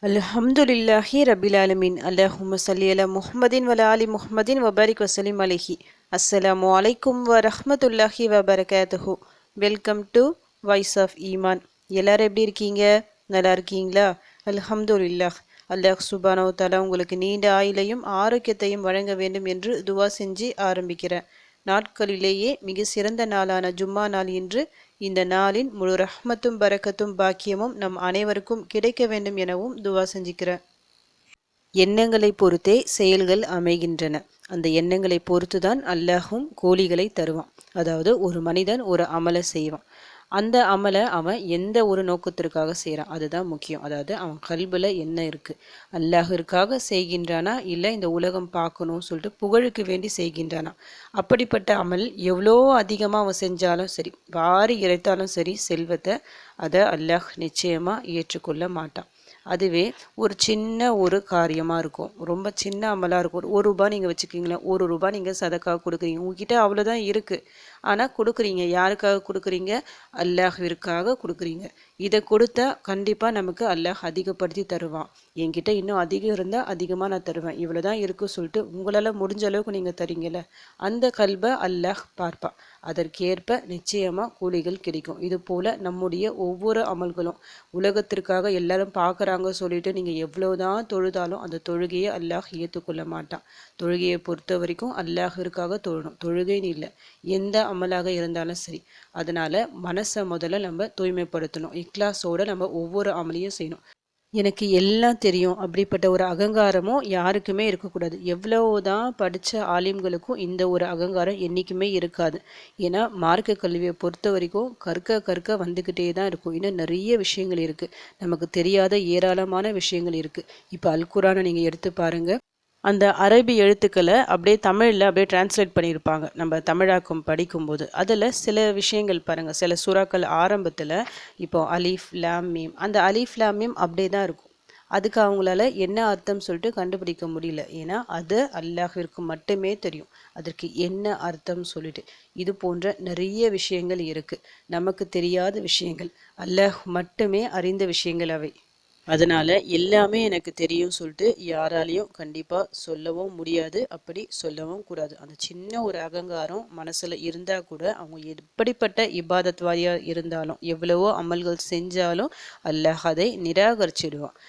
அல்ஹம்துலில்லாஹி ரபில் ஆலமீன். அல்லாஹும்ம ஸல்லி அலா முஹம்மதின் வ அலா ஆலி முஹம்மதின் வபாரிக் வசலிம் அலைஹி. அஸ்ஸலாமு அலைக்கும் வ ரஹ்மத்துல்லாஹி வ பரகாத்துஹு. வெல்கம் டு வாய்ஸ் ஆஃப் ஈமான். எல்லாரும் எப்படி இருக்கீங்க? நல்லா இருக்கீங்களா? அல்ஹம்துலில்லாஹ். அல்லாஹ் சுப்ஹானஹு வ தஆலா உங்களுக்கு நீண்ட ஆயுளையும் ஆரோக்கியத்தையும் வழங்க வேண்டும் என்று துவா செஞ்சு ஆரம்பிக்கிறேன். நாட்களிலேயே மிக சிறந்த நாளான ஜும்மா நாள் இன்று. இந்த நாளின் முழு ரஹ்மத்தும் பரக்கத்தும் பாக்கியமும் நம் அனைவருக்கும் கிடைக்க வேண்டும் எனவும் துவா செஞ்சுக்கிறேன். எண்ணங்களை பொறுத்தே செயல்கள் அமைகின்றன. அந்த எண்ணங்களை பொறுத்துதான் அல்லாஹும் கூலிகளை தருவான். அதாவது ஒரு மனிதன் ஒரு அமலை செய்வான். அந்த அமலை அவன் எந்த ஒரு நோக்கத்திற்காக செய்கிறான், அதுதான் முக்கியம். அதாவது அவன் கல்புல என்ன இருக்கு, அல்லாஹிற்காக செய்கின்றானா இல்லை இந்த உலகம் பார்க்கணும்னு சொல்லிட்டு புகழுக்கு வேண்டி செய்கின்றானா. அப்படிப்பட்ட அமல் எவ்வளோ அதிகமாக அவன் செஞ்சாலும் சரி, வாரி இறைத்தாலும் சரி செல்வத்தை, அதை அல்லாஹ் நிச்சயமாக ஏற்றுக்கொள்ள மாட்டான். அதுவே ஒரு சின்ன ஒரு காரியமாக இருக்கும், ரொம்ப சின்ன அமலாக இருக்கும். ஒரு ரூபாய் நீங்கள் வச்சுக்கிங்களேன், ஒரு ரூபாய் நீங்கள் சதக்காக கொடுக்குறீங்க, உங்ககிட்ட அவ்வளோதான் இருக்குது, ஆனால் கொடுக்குறீங்க. யாருக்காக கொடுக்குறீங்க? அல்லாஹ்விற்காக கொடுக்குறீங்க. இதை கொடுத்தா கண்டிப்பாக நமக்கு அல்லாஹ் அதிகப்படுத்தி தருவான். என்கிட்ட இன்னும் அதிகம் இருந்தால் அதிகமாக நான் தருவேன், இவ்வளோதான் இருக்குன்னு சொல்லிட்டு உங்களால் முடிஞ்ச அளவுக்கு நீங்கள் தரீங்கல்ல, அந்த கல்பை அல்லாஹ் பார்ப்பான். அதற்கேற்ப நிச்சயமாக கூலிகள் கிடைக்கும். இது போல் நம்முடைய ஒவ்வொரு அமல்களும் உலகத்திற்காக எல்லாரும் பார்க்குறாங்க சொல்லிட்டு நீங்கள் எவ்வளோதான் தொழுதாலும் அந்த தொழுகையை அல்லாஹ் ஏற்றுக்கொள்ள மாட்டான். தொழுகையை பொறுத்த வரைக்கும் அல்லாஹிற்காக தொழணும், தொழுகைன்னு இல்லை, எந்த அமலாக இருந்தாலும் சரி. அதனால் மனசை முதல்ல நம்ம தூய்மைப்படுத்தணும். இக்லாஸோடு நம்ம ஒவ்வொரு அமலையும் செய்யணும். எனக்கு எல்லாம் தெரியும் அப்படிப்பட்ட ஒரு அகங்காரமும் யாருக்குமே இருக்கக்கூடாது. எவ்வளவுதான் படித்த ஆலிம்களுக்கும் இந்த ஒரு அகங்காரம் என்றைக்குமே இருக்காது. ஏன்னா மார்க்க கல்வியை பொறுத்த வரைக்கும் கற்க வந்துக்கிட்டே தான் இருக்கும். இன்னும் நிறைய விஷயங்கள் இருக்குது, நமக்கு தெரியாத ஏராளமான விஷயங்கள் இருக்குது. இப்போ அல்குரானை நீங்கள் எடுத்து பாருங்கள். அந்த அரபி எழுத்துக்களை அப்படியே தமிழில் அப்படியே டிரான்ஸ்லேட் பண்ணியிருப்பாங்க. நம்ம தமிழாக்கம் படிக்கும்போது அதில் சில விஷயங்கள் பாருங்கள், சில சூறாக்கள் ஆரம்பத்தில் இப்போ அலிஃப் லாம் மீம், அந்த அலிஃப் லாம் மீம் அப்படியே தான் இருக்கும். அதுக்கு அவங்களால என்ன அர்த்தம் சொல்லிட்டு கண்டுபிடிக்க முடியல. ஏன்னா அது அல்லாஹ்விற்கு மட்டுமே தெரியும் அதற்கு என்ன அர்த்தம் சொல்லிட்டு. இது போன்ற நிறைய விஷயங்கள் இருக்குது, நமக்கு தெரியாத விஷயங்கள், அல்லாஹ் மட்டுமே அறிந்த விஷயங்கள் அவை. அதனால் எல்லாமே எனக்கு தெரியும் சொல்லிட்டு யாராலையும் கண்டிப்பாக சொல்லவும் முடியாது, அப்படி சொல்லவும் கூடாது. அந்த சின்ன ஒரு அகங்காரம் மனசில் இருந்தால் கூட அவங்க எப்படிப்பட்ட இபாதத்வாரியாக இருந்தாலும் எவ்வளவோ அமல்கள் செஞ்சாலும் அல்லாஹ் அதை நிராகரிச்சிடுவான்.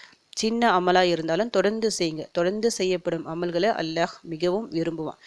சின்ன அமலாக இருந்தாலும் தொடர்ந்து செய்யுங்க, தொடர்ந்து செய்யப்படும் அமல்களை அல்லாஹ் மிகவும் விரும்புவான்.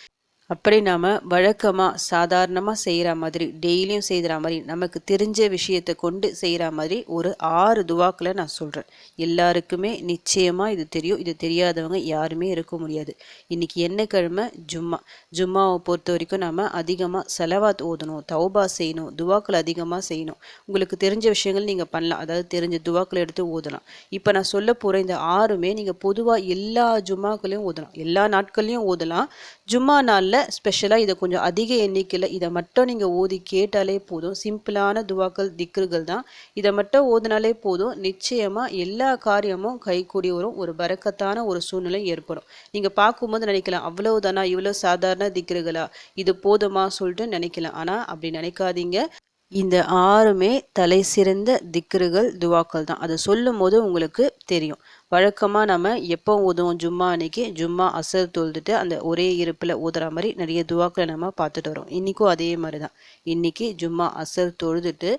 அப்படி நாம் வழக்கமாக சாதாரணமாக செய்கிற மாதிரி டெய்லியும் செய்கிற மாதிரி நமக்கு தெரிஞ்ச விஷயத்தை கொண்டு செய்கிற மாதிரி ஒரு 6 துவாக்களை நான் சொல்கிறேன். எல்லாருக்குமே நிச்சயமாக இது தெரியும், இது தெரியாதவங்க யாருமே இருக்க முடியாது. இன்றைக்கி என்ன கிழமை? ஜும்மா. ஜும்மாவை பொறுத்த வரைக்கும் நம்ம அதிகமாக செலவாத் ஓதணும், தௌபா செய்யணும், துவாக்கள் அதிகமாக செய்யணும். உங்களுக்கு தெரிஞ்ச விஷயங்கள் நீங்கள் பண்ணலாம், அதாவது தெரிஞ்ச துவாக்களை எடுத்து ஓதலாம். இப்போ நான் சொல்ல போகிற இந்த 6மே நீங்கள் பொதுவாக எல்லா ஜும்மாக்களையும் ஓதலாம், எல்லா நாட்கள்லையும் ஓதலாம். ஜும்மா நாளில் ஸ்பெஷலாக இதை கொஞ்சம் அதிக எண்ணிக்கையில் இதை மட்டும் நீங்கள் ஓதி கேட்டாலே போதும். சிம்பிளான துவாக்கள் திக்ருகள் தான், இதை மட்டும் ஓதினாலே போதும். நிச்சயமாக எல்லா காரியமும் கைகூடி வரும், ஒரு பரக்கத்தான ஒரு சூழ்நிலை ஏற்படும். நீங்கள் பார்க்கும்போது நினைக்கலாம், அவ்வளவுதானா, இவ்வளோ சாதாரண திக்ருகளா, இது போதுமா சொல்லிட்டு நினைக்கலாம். ஆனால் அப்படி நினைக்காதீங்க. இந்த 6மே தலை சிறந்த திக்ருகள் துவாக்கள் தான். அதை சொல்லும் போது உங்களுக்கு தெரியும். வழக்கமாக நம்ம எப்போ ஓதுவோம்? ஜும்மா அன்னைக்கு ஜும்மா அசர் தொழுதுட்டு அந்த ஒரே இருப்பில் ஓதுற மாதிரி நிறைய துவாக்களை நம்ம பார்த்துட்டு வரோம். இன்றைக்கும் அதே மாதிரி தான். இன்றைக்கி ஜும்மா அசர் தொழுதுட்டு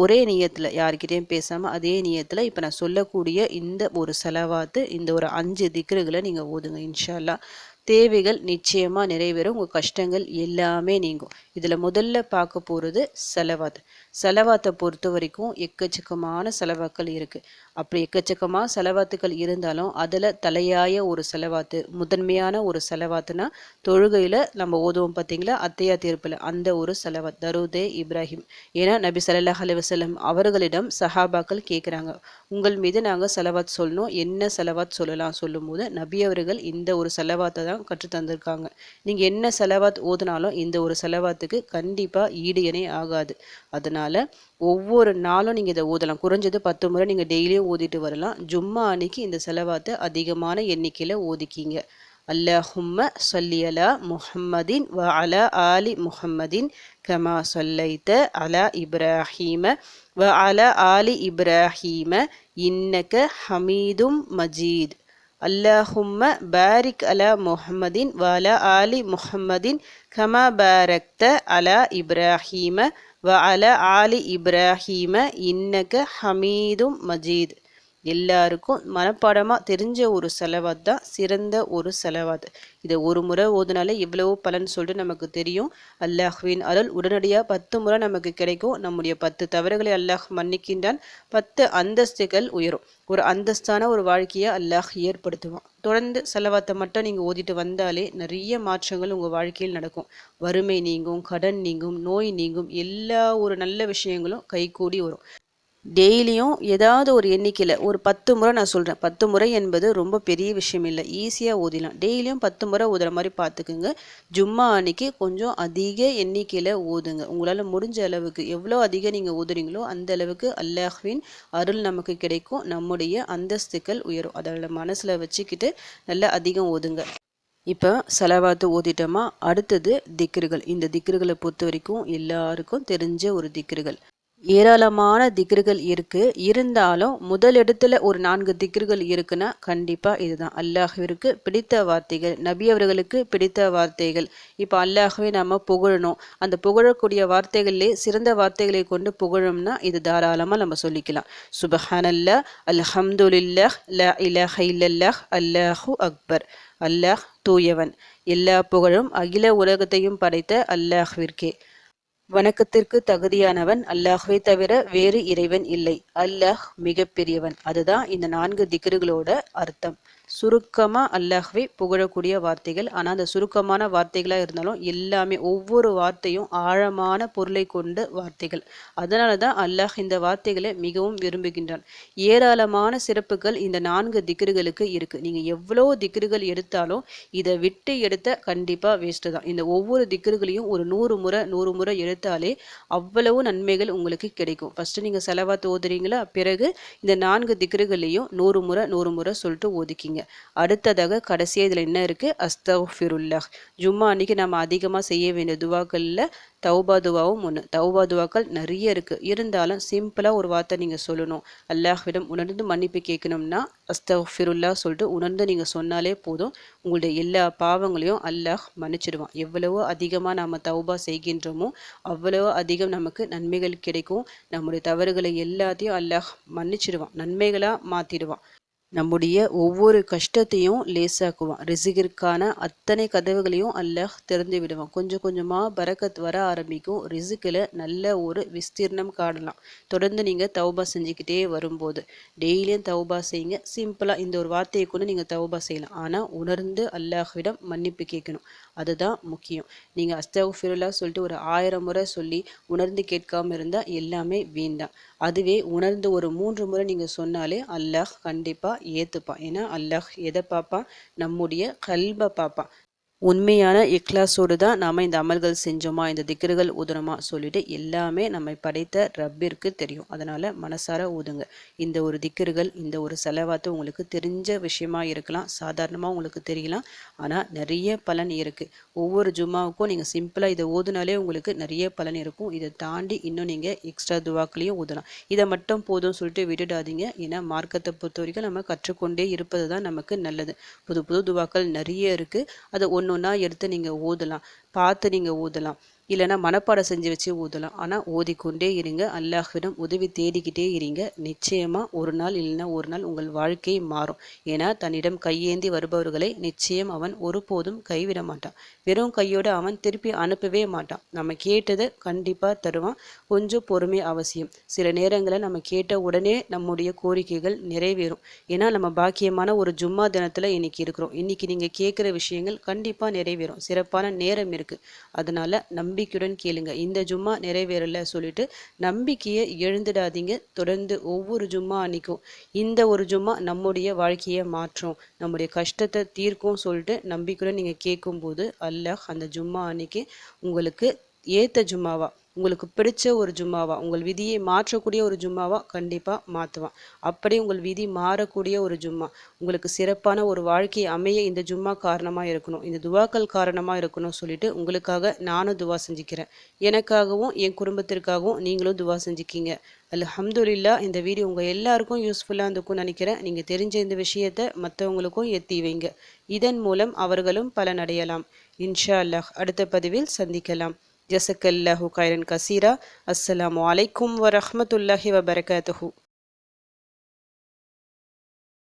ஒரே நியத்தில், யார்கிட்டையும் பேசாமல் அதே நியத்தில் இப்போ நான் சொல்லக்கூடிய இந்த ஒரு செலவாத்து, இந்த ஒரு 5 திக்ருகளை நீங்கள் ஓதுங்க. இன்ஷா அல்லாஹ் தேவைகள் நிச்சயமாக நிறைவேறும், உங்கள் கஷ்டங்கள் எல்லாமே நீங்கும். இதில் முதல்ல பார்க்க போகிறது செலவாத். செலவாத்தை பொறுத்த வரைக்கும் எக்கச்சக்கமான செலவாக்கள் இருக்குது. அப்படி எக்கச்சக்கமாக செலவாத்துக்கள் இருந்தாலும் அதில் தலையாய ஒரு செலவாத்து, முதன்மையான ஒரு செலவாத்துனா தொழுகையில் நம்ம ஓதுவோம் பார்த்தீங்களா, அத்தையா தீர்ப்பில் அந்த ஒரு செலவாத், தரூதே இப்ராஹிம். ஏன்னா நபி ஸல்லல்லாஹு அலைஹி வஸல்லம் அவர்களிடம் சஹாபாக்கள் கேட்குறாங்க, உங்கள் மீது நாங்கள் செலவாத் சொல்லணும், என்ன செலவாத் சொல்லலாம் சொல்லும்போது நபி அவர்கள் இந்த ஒரு செலவாத்தை தான் கற்று தந்திருக்காங்க. நீங்கள் என்ன செலவாத் ஓதுனாலும் இந்த ஒரு செலவாத்துக்கு கண்டிப்பாக ஈடு இணை ஆகாது. அதனால் ஒவ்வொரு நாளும் நீங்கள் இதை ஓதலாம். குறைஞ்சது 10 முறை நீங்கள் டெய்லியும் ஓதிட்டு வரலாம். ஜும்மா அன்னைக்கு இந்த செலவாத்தை அதிகமான எண்ணிக்கையில் ஓதிக்கிங்க. அல்லஹும்ம ஸல்லி அலா முஹம்மதின் வ அலா ஆலி முஹம்மதின் கமா ஸல்லைத அலா இப்ராஹீம வ அலா ஆலி இப்ராஹீம இன்னக ஹமீதும் மஜீத். அல்லாஹும்ம பாரிக் அலா முஹம்மதின் வஅலா ஆலி முஹம்மதின் கமா பாரக்த அலா இப்ராஹீம வஅலா ஆலி இப்ராஹீம இன்னக ஹமீதும் மஜீத். எல்லாருக்கும் மனப்பாடமாக தெரிஞ்ச ஒரு செலவாத் தான் சிறந்த ஒரு செலவாத். இதை ஒரு முறை ஓதுனாலே இவ்வளவு பலன் சொல்லிட்டு நமக்கு தெரியும். அல்லாஹ்வின் அருள் உடனடியாக 10 முறை நமக்கு கிடைக்கும். நம்முடைய 10 தவறுகளை அல்லாஹ் மன்னிக்கின்றான். 10 அந்தஸ்துகள் உயரும். ஒரு அந்தஸ்தான ஒரு வாழ்க்கையை அல்லாஹ் ஏற்படுத்துவான். தொடர்ந்து செலவாத்தை மட்டும் நீங்கள் ஓதிட்டு வந்தாலே நிறைய மாற்றங்கள் உங்கள் வாழ்க்கையில் நடக்கும். வறுமை நீங்கும், கடன் நீங்கும், நோய் நீங்கும், எல்லா ஒரு நல்ல விஷயங்களும் கைகூடி வரும். டெய்லியும் ஏதாவது ஒரு எண்ணிக்கையில் ஒரு 10 முறை நான் சொல்கிறேன். 10 முறை என்பது ரொம்ப பெரிய விஷயம் இல்லை, ஈஸியாக ஓதிடலாம். டெய்லியும் 10 முறை ஓதுற மாதிரி பார்த்துக்குங்க. ஜும்மா அன்னைக்கு கொஞ்சம் அதிக எண்ணிக்கையில் ஓதுங்க. உங்களால் முடிஞ்ச அளவுக்கு எவ்வளோ அதிகம் நீங்கள் ஓதுறீங்களோ அந்த அளவுக்கு அல்லாஹ்வின் அருள் நமக்கு கிடைக்கும். நம்முடைய அந்தஸ்துக்கள் உயரும். அதில் மனசில் வச்சுக்கிட்டு நல்லா அதிகம் ஓதுங்க. இப்போ செலவாத்து ஓதிட்டோமா, அடுத்தது திக்ருகள். இந்த திக்ருகளை பொறுத்த வரைக்கும் எல்லாருக்கும் தெரிஞ்ச ஒரு திக்ருகள். ஏராளமான திக்ருகள் இருக்கு. இருந்தாலும் முதலிடத்துல ஒரு 4 திக்ருகள் இருக்குன்னா கண்டிப்பா இதுதான். அல்லாஹ்விற்கு பிடித்த வார்த்தைகள், நபி அவர்களுக்கு பிடித்த வார்த்தைகள். இப்போ அல்லாஹ்வை நம்ம புகழணும். அந்த புகழக்கூடிய வார்த்தைகளிலே சிறந்த வார்த்தைகளை கொண்டு புகழணும்னா இது தாராளமா நம்ம சொல்லிக்கலாம். சுபஹானல்லாஹ், அல்ஹம்துலில்லாஹ், லா இலாஹ இல்லல்லாஹ், அல்லாஹு அக்பர். அல்லாஹ் தூயவன். எல்லா புகழும் அகில உலகத்தையும் படைத்த அல்லாஹ்விற்கே. வணக்கத்திற்கு தகுதியானவன் அல்லாஹ்வை தவிர வேறு இறைவன் இல்லை. அல்லாஹ் மிக பெரியவன். அதுதான் இந்த 4 திக்ருகளோட அர்த்தம். சுருக்கமாக அல்லாஹ்வை புகழக்கூடிய வார்த்தைகள். ஆனால் அந்த சுருக்கமான வார்த்தைகளாக இருந்தாலும் எல்லாமே ஒவ்வொரு வார்த்தையும் ஆழமான பொருளை கொண்ட வார்த்தைகள். அதனால தான் அல்லாஹ் இந்த வார்த்தைகளை மிகவும் விரும்புகின்றான். ஏராளமான சிறப்புகள் இந்த 4 திக்ருகளுக்கு இருக்குது. நீங்கள் எவ்வளோ திக்ருகள் எடுத்தாலும் இதை விட்டு எடுத்த கண்டிப்பாக வேஸ்ட்டு தான். இந்த ஒவ்வொரு திக்ருகளையும் ஒரு 100 முறை 100 முறை எடுத்தாலே அவ்வளவு நன்மைகள் உங்களுக்கு கிடைக்கும். ஃபஸ்ட்டு நீங்கள் செலவாத்து ஓதுறீங்களா, பிறகு இந்த 4 திக்ருகளையும் 100 முறை 100 முறை சொல்லிட்டு ஓதிக்கிங்க. அடுத்ததாக கடைசியாக இதில் என்ன இருக்குது, அஸ்தக்ஃபிருல்லாஹ். ஜும்மா அன்னைக்கு நம்ம அதிகமாக செய்ய வேண்டிய துவாக்களில் தௌபா துவாவும் ஒன்று. தௌபா துவாக்கள் நிறைய இருக்குது. இருந்தாலும் சிம்பிளாக ஒரு வார்த்தை நீங்கள் சொல்லணும். அல்லாஹ்விடம் உணர்ந்து மன்னிப்பு கேட்கணும்னா அஸ்தக்ஃபிருல்லாஹ் சொல்லிட்டு உணர்ந்து நீங்கள் சொன்னாலே போதும். உங்களுடைய எல்லா பாவங்களையும் அல்லாஹ் மன்னிச்சிடுவான். எவ்வளவோ அதிகமாக நாம் தௌபா செய்கின்றோமோ அவ்வளவோ அதிகம் நமக்கு நன்மைகள் கிடைக்கும். நம்முடைய தவறுகளை எல்லாத்தையும் அல்லாஹ் மன்னிச்சிடுவான், நன்மைகளாக மாற்றிடுவான். நம்முடைய ஒவ்வொரு கஷ்டத்தையும் லேசாக்குவான். ரிசிகிற்கான அத்தனை கதவுகளையும் அல்லாஹ் திறந்து விடுவான். கொஞ்சம் கொஞ்சமாக பரக்கத் வர ஆரம்பிக்கும். ரிசுக்கில் நல்ல ஒரு விஸ்தீர்ணம் காணலாம். தொடர்ந்து நீங்கள் தௌபா செஞ்சுக்கிட்டே வரும்போது டெய்லியும் தௌபா செய்யுங்க. சிம்பிளாக இந்த ஒரு வார்த்தையை கொண்டு நீங்கள் தௌபா செய்யலாம். ஆனால் உணர்ந்து அல்லாஹ்விடம் மன்னிப்பு கேட்கணும். அதுதான் முக்கியம். நீங்கள் அஸ்தக்ஃபிருல்லாஹ் சொல்லிட்டு ஒரு 1000 முறை சொல்லி உணர்ந்து கேட்காம இருந்தால் எல்லாமே வேண்டாம். அதுவே உணர்ந்து ஒரு 3 முறை நீங்கள் சொன்னாலே அல்லாஹ் கண்டிப்பாக ஏற்றுப்பான். ஏன்னா அல்லாஹ் எதை பார்ப்பான், நம்முடைய கல்பை பார்ப்பான். உண்மையான இக்லாஸோடு தான் நாம் இந்த அமல்கள் செஞ்சோமா, இந்த திக்ருகள் ஊதுனோமா சொல்லிட்டு எல்லாமே நம்மை படைத்த ரப்பிற்கு தெரியும். அதனால் மனசார ஊதுங்க. இந்த ஒரு திக்ருகள், இந்த ஒரு செலவாத்து உங்களுக்கு தெரிஞ்ச விஷயமா இருக்கலாம், சாதாரணமாக உங்களுக்கு தெரியலாம். ஆனால் நிறைய பலன் இருக்குது. ஒவ்வொரு ஜும்மாவுக்கும் நீங்கள் சிம்பிளாக இதை ஊதுனாலே உங்களுக்கு நிறைய பலன் இருக்கும். இதை தாண்டி இன்னும் நீங்கள் எக்ஸ்ட்ரா துவாக்களையும் ஊதலாம். இதை மட்டும் போதும் சொல்லிட்டு விட்டுடாதீங்க. ஏன்னா மார்க்கத்தை பொறுத்த வரைக்கும் நம்ம கற்றுக்கொண்டே இருப்பது தான் நமக்கு நல்லது. புது புது துவாக்கள் நிறைய இருக்குது. அதை ஒன்றா எடுத்து நீங்கள் ஊதலாம், பார்த்து நீங்கள் ஊதலாம். இல்லைனா மனப்பாடம் செஞ்சு வச்சு ஊதலாம். ஆனால் ஓதிக்கொண்டே இருங்க. அல்லாஹ்விடம் உதவி தேடிக்கிட்டே இருங்க. நிச்சயமாக ஒரு நாள் இல்லைன்னா ஒரு நாள் உங்கள் வாழ்க்கை மாறும். ஏன்னா தன்னிடம் கையேந்தி வருபவர்களை நிச்சயம் அவன் ஒருபோதும் கைவிட மாட்டான். வெறும் கையோடு அவன் திருப்பி அனுப்பவே மாட்டான். நம்ம கேட்டதை கண்டிப்பாக தருவான். கொஞ்சம் பொறுமை அவசியம். சில நேரங்களில் நம்ம கேட்ட உடனே நம்முடைய கோரிக்கைகள் நிறைவேறும். ஏன்னா நம்ம பாக்கியமான ஒரு ஜும்மா தினத்தில் இன்னைக்கு இருக்கிறோம். இன்னைக்கு நீங்கள் கேட்குற விஷயங்கள் கண்டிப்பாக நிறைவேறும். சிறப்பான நேரம் இருக்குது. அதனால் நம்பிக்கையுடன் கேளுங்க. இந்த ஜும்மா நிறைவேறல சொல்லிட்டு நம்பிக்கையை எழுந்துடாதீங்க. தொடர்ந்து ஒவ்வொரு ஜும்மா அன்னைக்கும் இந்த ஒரு ஜும்மா நம்முடைய வாழ்க்கையை மாற்றும், நம்முடைய கஷ்டத்தை தீர்க்கும் சொல்லிட்டு நம்பிக்கையுடன் நீங்கள் கேட்கும்போது அல்லாஹ் அந்த ஜும்மா அன்னைக்கு உங்களுக்கு ஏத்த ஜும்மாவா உங்களுக்கு பிடிச்ச ஒரு ஜும்மாவா, உங்கள் விதியை மாற்றக்கூடிய ஒரு ஜும்மாவா கண்டிப்பாக மாற்றுவான். அப்படி உங்கள் விதி மாறக்கூடிய ஒரு ஜும்மா, உங்களுக்கு சிறப்பான ஒரு வாழ்க்கை அமைய இந்த ஜும்மா காரணமாக இருக்கணும், இந்த துவாக்கள் காரணமாக இருக்கணும் சொல்லிட்டு உங்களுக்காக நானும் துவா செஞ்சுக்கிறேன். எனக்காகவும் என் குடும்பத்திற்காகவும் நீங்களும் துவா செஞ்சுக்கிங்க. அல்ஹம்துலில்லாஹ். இந்த வீடியோ உங்கள் எல்லாருக்கும் யூஸ்ஃபுல்லாக இருந்துக்கும்னு நினைக்கிறேன். நீங்கள் தெரிஞ்ச இந்த விஷயத்தை மற்றவங்களுக்கும் எத்தி வைங்க. இதன் மூலம் அவர்களும் பலனடையலாம். இன்ஷா அல்லாஹ். அடுத்த பதிவில் சந்திக்கலாம். ஜஸக்கல்லாஹு கைரன் கசீரா. அஸ்ஸலாமு அலைக்கும் வரஹ்மத்துல்லாஹி வபரகாத்துஹு.